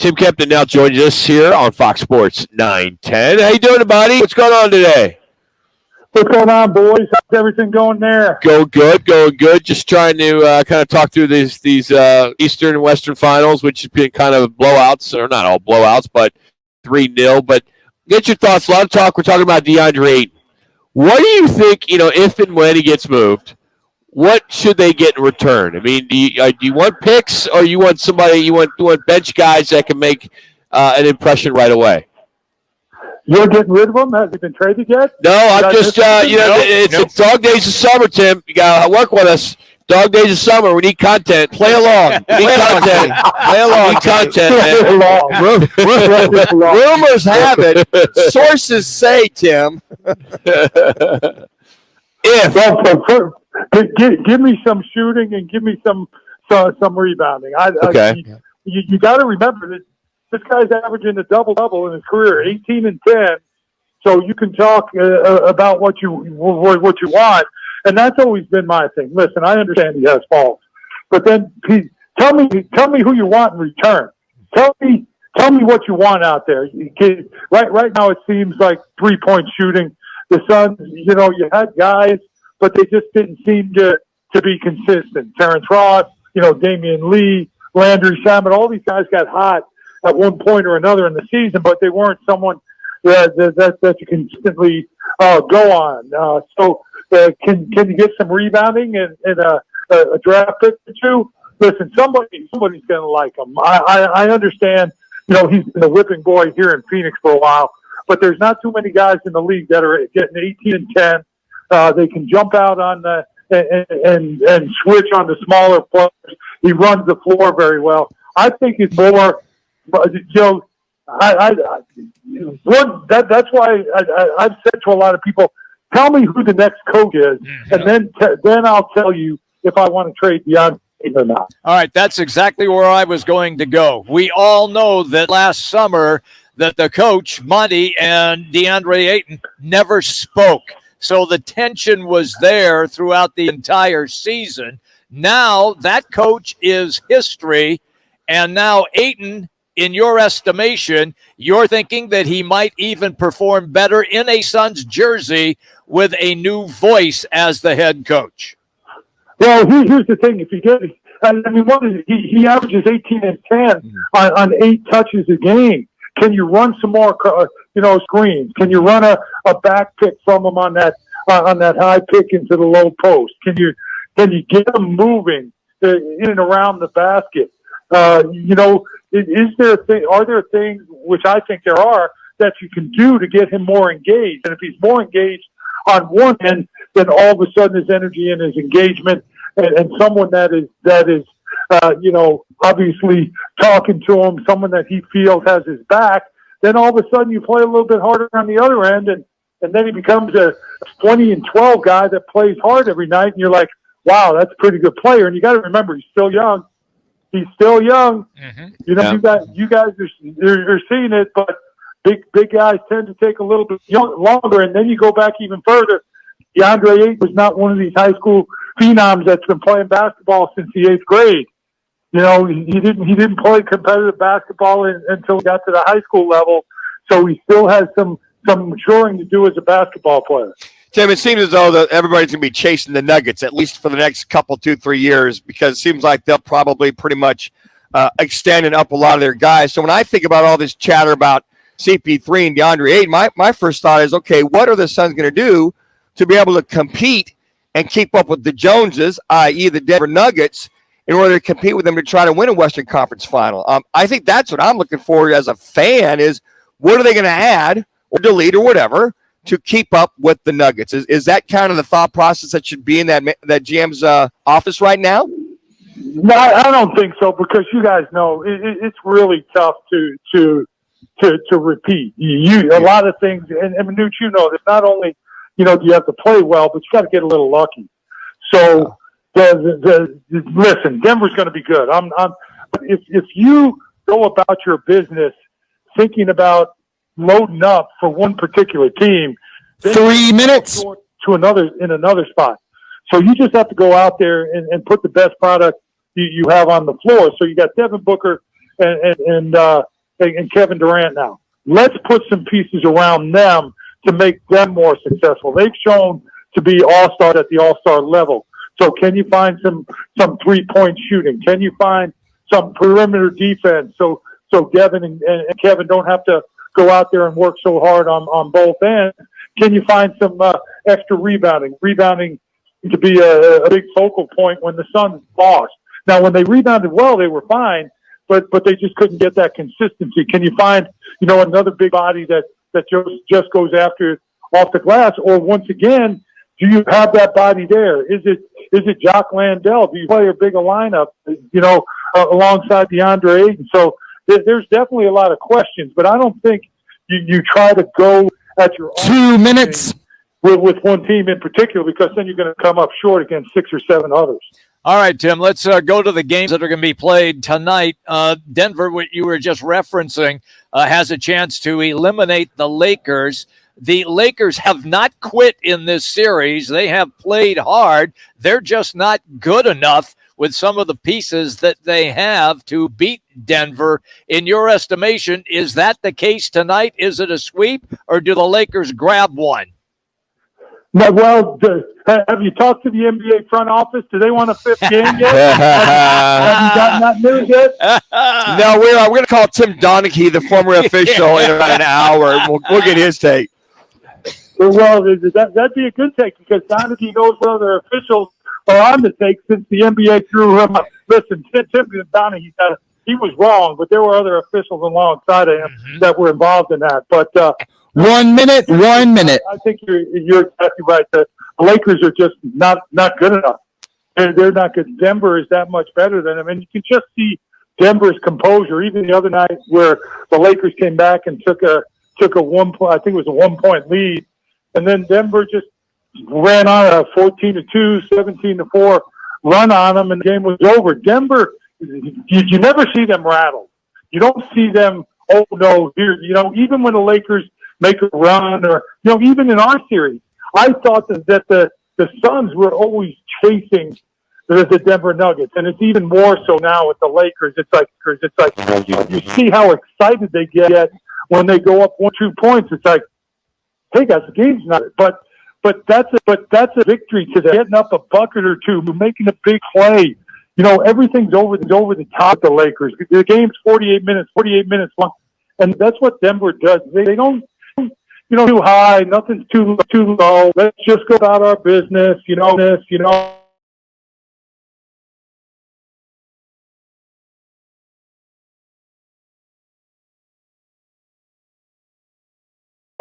Tim Kempton now joins us here on Fox Sports 910. How you doing, buddy? What's going on today? What's going on, boys? How's everything going there? Going good. Just trying to kind of talk through these Eastern and Western finals, which has been kind of blowouts, or not all blowouts, but 3-0. But get your thoughts. A lot of talk. We're talking about Deandre Ayton. What do you think, if and when he gets moved, what should they get in return? I mean, do you want picks, or you want somebody, you want bench guys that can make an impression right away? You're getting rid of him? Has he been traded yet? No, I'm just, it's dog days of summer, Tim. You got to work with us. Dog days of summer. We need content. Play along. We need content. Play along. Content, man. Rumors have it. Sources say, Tim. Give me some shooting and give me some rebounding. Okay. You got to remember that this guy's averaging a double-double in his career, 18 and 10. So you can talk about what you want, and that's always been my thing. Listen, I understand he has faults, but then tell me who you want in return. Tell me what you want out there. Right now, it seems like 3-point shooting. The Suns, you had guys, but they just didn't seem to be consistent. Terrence Ross, Damian Lee, Landry Shamet, all these guys got hot at one point or another in the season, but they weren't someone that you consistently go on. So can you get some rebounding and a draft pick or two? Listen, somebody's going to like him. I understand, he's been a whipping boy here in Phoenix for a while, but there's not too many guys in the league that are getting 18 and 10. They can jump out on and switch on the smaller players. He runs the floor very well. I think it's more, that's why I've said to a lot of people, tell me who the next coach is, and then I'll tell you if I want to trade Deandre or not. All right, that's exactly where I was going to go. We all know that last summer that the coach, Monty, and Deandre Ayton never spoke. So the tension was there throughout the entire season. Now that coach is history, and now Ayton, in your estimation, you're thinking that he might even perform better in a Suns jersey with a new voice as the head coach. Well, here's the thing. If you get, he averages 18 and 10 on 8 touches a game. Can you run some more, screens? Can you run a back pick from him on that high pick into the low post? Can you get him moving in and around the basket? Are there things, which I think there are, that you can do to get him more engaged? And if he's more engaged on one end, then all of a sudden his energy and his engagement and someone that is obviously talking to him, someone that he feels has his back, then all of a sudden you play a little bit harder on the other end, and then he becomes a 20 and 12 guy that plays hard every night, and you're like, wow, that's a pretty good player. And you got to remember, he's still young. He's still young. Mm-hmm. You guys are seeing it, but big guys tend to take a little bit longer. And then you go back even further. Deandre Ayton was not one of these high school phenoms that's been playing basketball since the 8th grade. He didn't play competitive basketball until he got to the high school level. So he still has some maturing to do as a basketball player. Tim, it seems as though that everybody's going to be chasing the Nuggets, at least for the next couple, 2-3 years, because it seems like they'll probably pretty much extend and up a lot of their guys. So when I think about all this chatter about CP3 and DeAndre Ayton, my first thought is, okay, what are the Suns going to do to be able to compete and keep up with the Joneses, i.e. the Denver Nuggets, in order to compete with them to try to win a Western Conference final? I think that's what I'm looking for as a fan is, what are they going to add or delete or whatever to keep up with the Nuggets? Is that kind of the thought process that should be in that GM's office right now? No, I don't think so, because you guys know it's really tough to repeat. A lot of things, and Manute, that not only do you have to play well, but you got to get a little lucky. So listen, Denver's going to be good. If you go about your business thinking about loading up for one particular team, 3 minutes to another spot. So you just have to go out there and put the best product you have on the floor. So you got Devin Booker and Kevin Durant now. Let's put some pieces around them to make them more successful. They've shown to be all-stars at the all-star level. So can you find some three-point shooting? Can you find some perimeter defense so Devin and Kevin don't have to go out there and work so hard on both ends? Can you find some extra rebounding to be a big focal point when the Suns lost? Now, when they rebounded well, they were fine, but they just couldn't get that consistency. Can you find, another big body that just goes after it off the glass? Or once again, do you have that body there? Is it Jock Landale? Do you play a bigger lineup, alongside Deandre Ayton? So there's definitely a lot of questions, but I don't think you try to go at your own 2 minutes with one team in particular, because then you're going to come up short against 6 or 7 others. All right, Tim, let's go to the games that are going to be played tonight. Denver, what you were just referencing, has a chance to eliminate the Lakers. The Lakers have not quit in this series. They have played hard. They're just not good enough with some of the pieces that they have to beat Denver. In your estimation, is that the case tonight? Is it a sweep, or do the Lakers grab one? No, well, have you talked to the NBA front office? Do they want a 5th game yet? have you gotten that news yet? No, we're going to call Tim Donaghy, the former official, in about an hour. We'll get his take. Well, that'd be a good take, because Donaghy knows what other officials are on the take since the NBA threw him up. Listen, Tim Donaghy, he was wrong, but there were other officials alongside of him that were involved in that. But 1 minute. I think you're exactly right. The Lakers are just not good enough. They're not good. Denver is that much better than them, and you can just see Denver's composure. Even the other night, where the Lakers came back and took a 1 point, I think it was a 1 point lead, and then Denver just ran on a 14-2, 17-4 run on them, and the game was over. Denver, you never see them rattled. You don't see them. Oh no! Even when the Lakers make a run, or even in our series, I thought that the Suns were always chasing the Denver Nuggets, and it's even more so now with the Lakers. It's like you see how excited they get when they go up 1-2 points. It's like, hey guys, the game's not. But that's a victory to them. Getting up a bucket or two, making a big play. Everything's over the top of the Lakers. The game's 48 minutes long, and that's what Denver does. They don't. Too high, nothing's too low. Let's just go about our business,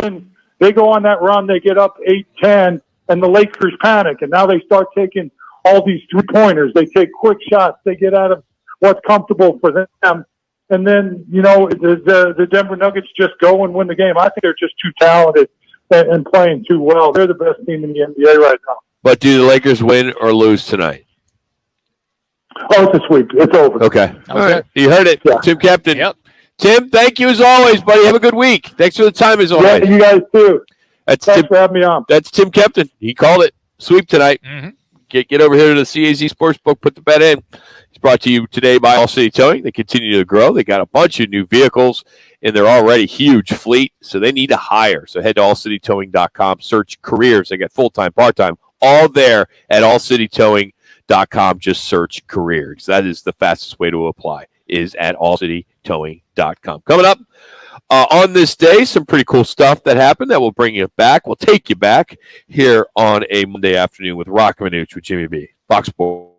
And they go on that run, they get up 8-10, and the Lakers panic, and now they start taking all these 3-pointers. They take quick shots. They get out of what's comfortable for them. And then, the Denver Nuggets just go and win the game. I think they're just too talented and playing too well. They're the best team in the NBA right now. But do the Lakers win or lose tonight? Oh, it's a sweep. It's over. Okay. All right. You heard it. Yeah. Tim Kempton. Yep. Tim, thank you as always, buddy. Have a good week. Thanks for the time as always. Yeah, you guys too. Thanks for having me on. That's Tim Kempton. He called it. Sweep tonight. Mm-hmm. Get over here to the CAZ Sportsbook. Put the bet in. It's brought to you today by All City Towing. They continue to grow. They got a bunch of new vehicles in their already huge fleet, so they need to hire. So head to allcitytowing.com, search careers. They got full-time, part-time, all there at allcitytowing.com. Just search careers. That is the fastest way to apply, is at allcitytowing.com. Coming up on this day, some pretty cool stuff that happened that will bring you back. We'll take you back here on a Monday afternoon with Rock Minuch with Jimmy B. Fox Sports.